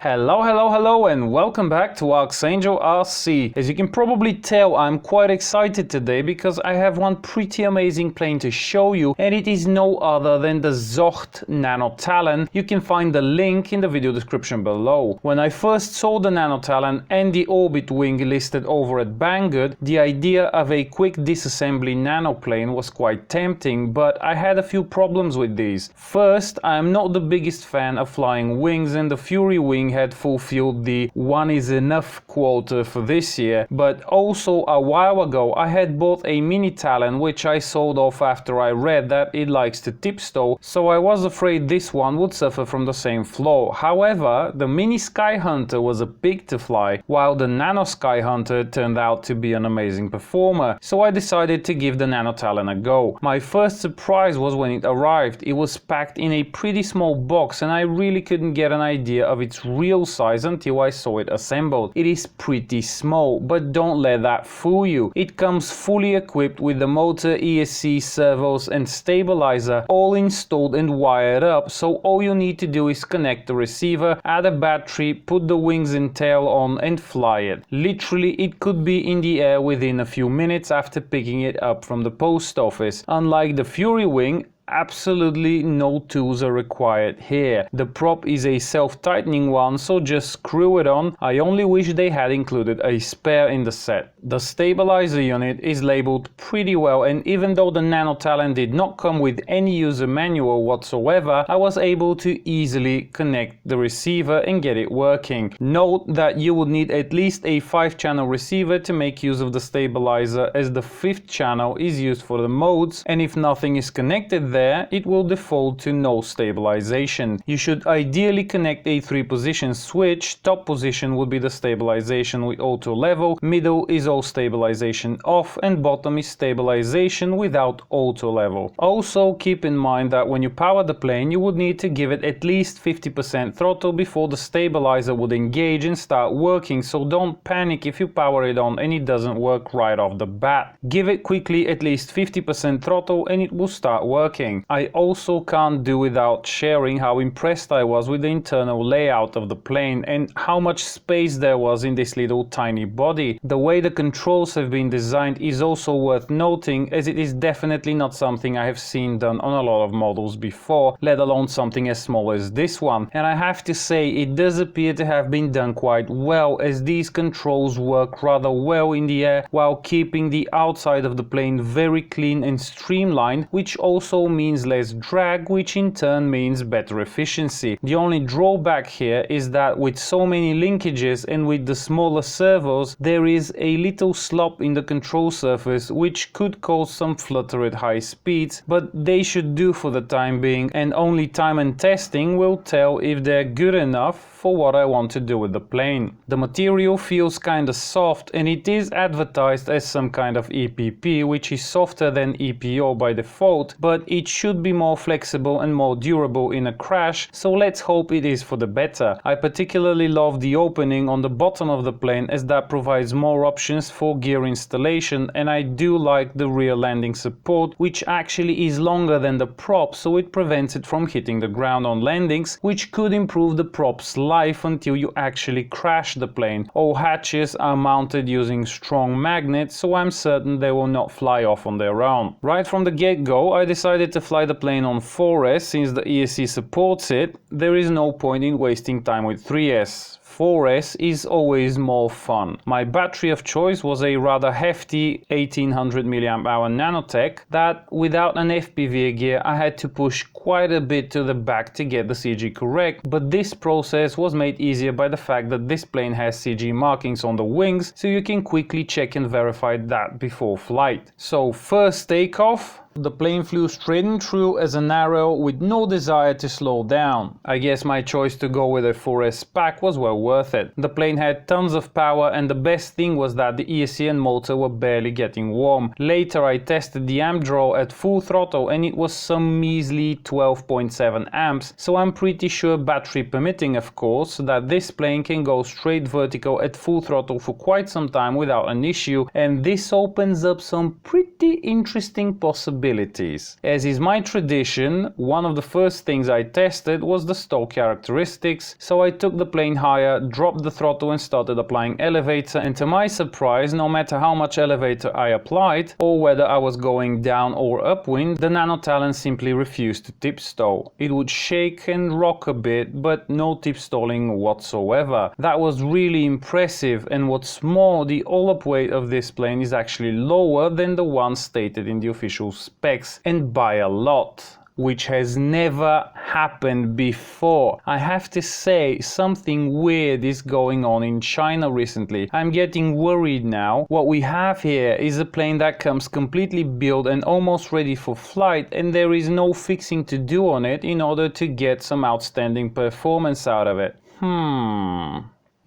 Hello and welcome back to ArxangelRC. As you can probably tell, I'm quite excited today because I have one pretty amazing plane to show you, and it is no other than the ZOHD Nano Talon. You can find the link in the video description below. When I first saw the Nano Talon and the orbit wing listed over at Banggood, the idea of a quick disassembly nanoplane was quite tempting, but I had a few problems with these. First, I am not the biggest fan of flying wings, and the Fury wing had fulfilled the one is enough quota for this year, but also a while ago I had bought a mini Talon which I sold off after I read that it likes to tipstoe, so I was afraid this one would suffer from the same flaw. However, the mini Sky Hunter was a pig to fly, while the Nano Sky Hunter turned out to be an amazing performer, so I decided to give the Nano Talon a go. My first surprise was when it arrived. It was packed in a pretty small box and I really couldn't get an idea of its real size until I saw it assembled. It is pretty small, but don't let that fool you. It comes fully equipped with the motor, ESC, servos and stabilizer all installed and wired up, so all you need to do is connect the receiver, add a battery, put the wings and tail on and fly it. Literally, it could be in the air within a few minutes after picking it up from the post office. Unlike the Fury wing, absolutely no tools are required here. The prop is a self-tightening one, so just screw it on. I only wish they had included a spare in the set. The stabilizer unit is labeled pretty well, and even though the Nano Talon did not come with any user manual whatsoever, I was able to easily connect the receiver and get it working. Note that you would need at least a 5-channel receiver to make use of the stabilizer, as the 5th channel is used for the modes, and if nothing is connected there, it will default to no stabilization. You should ideally connect a 3-position switch. Top position would be the stabilization with auto level, middle is all stabilization off, and bottom is stabilization without auto level. Also keep in mind that when you power the plane, you would need to give it at least 50% throttle before the stabilizer would engage and start working, so don't panic if you power it on and it doesn't work right off the bat. Give it quickly at least 50% throttle and it will start working. I also can't do without sharing how impressed I was with the internal layout of the plane and how much space there was in this little tiny body. The way the controls have been designed is also worth noting, as it is definitely not something I have seen done on a lot of models before, let alone something as small as this one. And I have to say, it does appear to have been done quite well, as these controls work rather well in the air while keeping the outside of the plane very clean and streamlined, which also means less drag, which in turn means better efficiency. The only drawback here is that with so many linkages and with the smaller servos, there is a little slop in the control surface which could cause some flutter at high speeds, but they should do for the time being, and only time and testing will tell if they're good enough for what I want to do with the plane. The material feels kinda soft, and it is advertised as some kind of EPP, which is softer than EPO by default, but it should be more flexible and more durable in a crash, so let's hope it is for the better. I particularly love the opening on the bottom of the plane, as that provides more options for gear installation, and I do like the rear landing support, which actually is longer than the prop, so it prevents it from hitting the ground on landings, which could improve the prop's life until you actually crash the plane. All hatches are mounted using strong magnets, so I'm certain they will not fly off on their own. Right from the get-go, I decided to fly the plane on 4S. Since the ESC supports it, there is no point in wasting time with 3S. 4S is always more fun. My battery of choice was a rather hefty 1800 mAh Nanotech that, without an FPV gear, I had to push quite a bit to the back to get the CG correct, but this process was made easier by the fact that this plane has CG markings on the wings, so you can quickly check and verify that before flight. So first takeoff, the plane flew straight and true as an arrow with no desire to slow down. I guess my choice to go with a 4S pack was well worth it. The plane had tons of power, and the best thing was that the ESC and motor were barely getting warm. Later I tested the amp draw at full throttle and it was some measly 12.7 amps, so I'm pretty sure, battery permitting of course, that this plane can go straight vertical at full throttle for quite some time without an issue, and this opens up some pretty interesting possibilities capabilities. As is my tradition, one of the first things I tested was the stall characteristics, so I took the plane higher, dropped the throttle and started applying elevator, and to my surprise, no matter how much elevator I applied, or whether I was going down or upwind, the Nano Talon simply refused to tip stall. It would shake and rock a bit, but no tip stalling whatsoever. That was really impressive, and what's more, the all-up weight of this plane is actually lower than the one stated in the official specs, and by a lot, which has never happened before. I have to say, something weird is going on in China recently. I'm getting worried now. What we have here is a plane that comes completely built and almost ready for flight, and there is no fixing to do on it in order to get some outstanding performance out of it.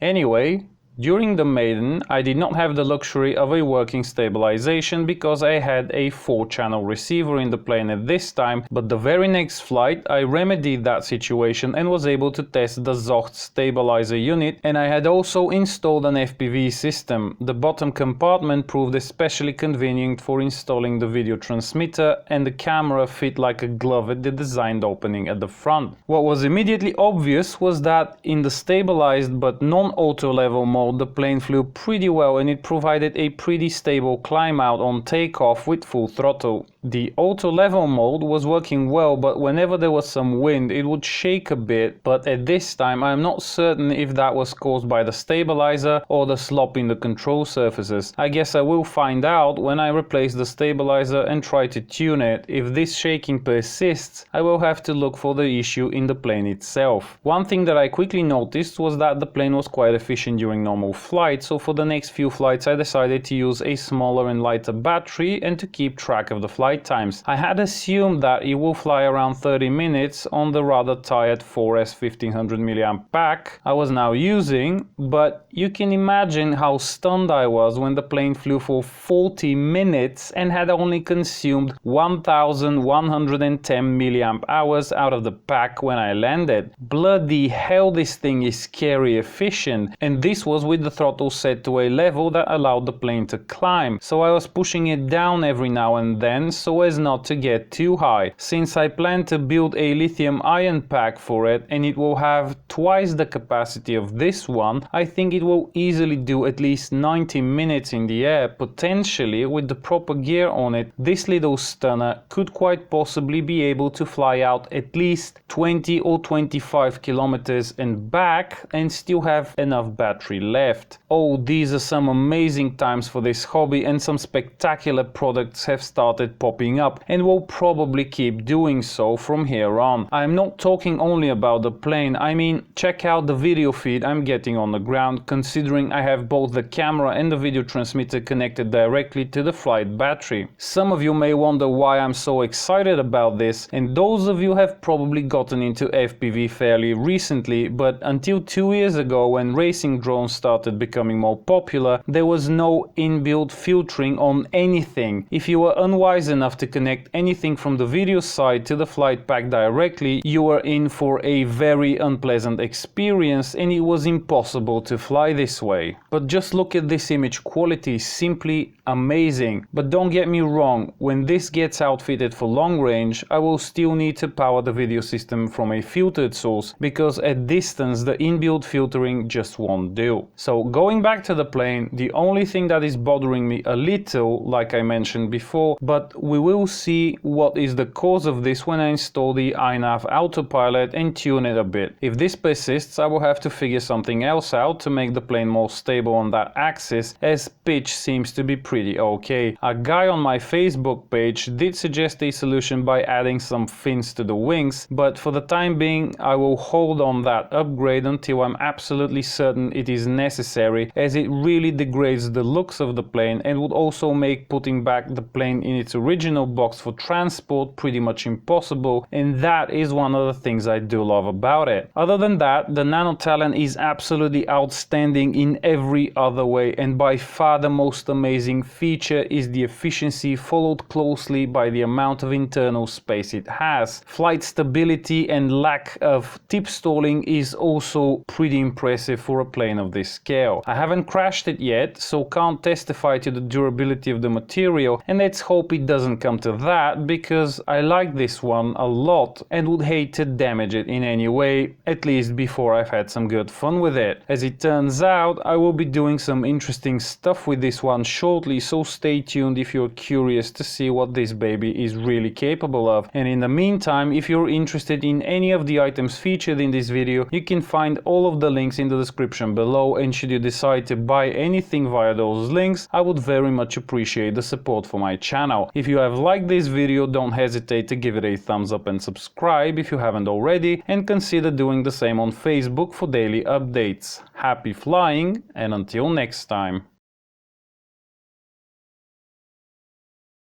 Anyway, during the maiden, I did not have the luxury of a working stabilization because I had a 4-channel receiver in the plane at this time, but the very next flight I remedied that situation and was able to test the ZOHD stabilizer unit, and I had also installed an FPV system. The bottom compartment proved especially convenient for installing the video transmitter, and the camera fit like a glove at the designed opening at the front. What was immediately obvious was that in the stabilized but non-auto level mode, the plane flew pretty well and it provided a pretty stable climb out on takeoff with full throttle. The auto level mode was working well, but whenever there was some wind it would shake a bit, but at this time I am not certain if that was caused by the stabilizer or the slop in the control surfaces. I guess I will find out when I replace the stabilizer and try to tune it. If this shaking persists, I will have to look for the issue in the plane itself. One thing that I quickly noticed was that the plane was quite efficient during normal flight, so for the next few flights I decided to use a smaller and lighter battery and to keep track of the flight times. I had assumed that it will fly around 30 minutes on the rather tired 4S 1500 mAh pack I was now using, but you can imagine how stunned I was when the plane flew for 40 minutes and had only consumed 1110 mAh out of the pack when I landed. Bloody hell, this thing is scary efficient, and this was with the throttle set to a level that allowed the plane to climb, so I was pushing it down every now and then so as not to get too high. Since I plan to build a lithium ion pack for it and it will have twice the capacity of this one, I think it will easily do at least 90 minutes in the air. Potentially, with the proper gear on it, this little stunner could quite possibly be able to fly out at least 20 or 25 kilometers and back and still have enough battery left. Oh, these are some amazing times for this hobby, and some spectacular products have started popping up and will probably keep doing so from here on. I'm not talking only about the plane, I mean, check out the video feed I'm getting on the ground, considering I have both the camera and the video transmitter connected directly to the flight battery. Some of you may wonder why I'm so excited about this, and those of you have probably gotten into FPV fairly recently, but until 2 years ago, when racing drones started becoming more popular, there was no inbuilt filtering on anything. If you were unwise enough to connect anything from the video side to the flight pack directly, you were in for a very unpleasant experience, and it was impossible to fly this way. But just look at this image quality, simply amazing. But don't get me wrong, when this gets outfitted for long range, I will still need to power the video system from a filtered source, because at distance the inbuilt filtering just won't do. So going back to the plane, the only thing that is bothering me a little, like I mentioned before, but we will see what is the cause of this when I install the iNav autopilot and tune it a bit. If this persists, I will have to figure something else out to make the plane more stable on that axis, as pitch seems to be pretty okay. A guy on my Facebook page did suggest a solution by adding some fins to the wings, but for the time being I will hold on that upgrade until I'm absolutely certain it is necessary, as it really degrades the looks of the plane and would also make putting back the plane in its original box for transport pretty much impossible, and that is one of the things I do love about it. Other than that, the Nano Talon is absolutely outstanding in every other way, and by far the most amazing feature is the efficiency, followed closely by the amount of internal space it has. Flight stability and lack of tip stalling is also pretty impressive for a plane of this scale. I haven't crashed it yet, so can't testify to the durability of the material, and let's hope it doesn't doesn't come to that, because I like this one a lot and would hate to damage it in any way, at least before I've had some good fun with it. As it turns out, I will be doing some interesting stuff with this one shortly, so stay tuned if you're curious to see what this baby is really capable of. And in the meantime, if you're interested in any of the items featured in this video, you can find all of the links in the description below, and should you decide to buy anything via those links, I would very much appreciate the support for my channel. If you have liked this video, don't hesitate to give it a thumbs up and subscribe if you haven't already, and consider doing the same on Facebook for daily updates. Happy flying, and until next time.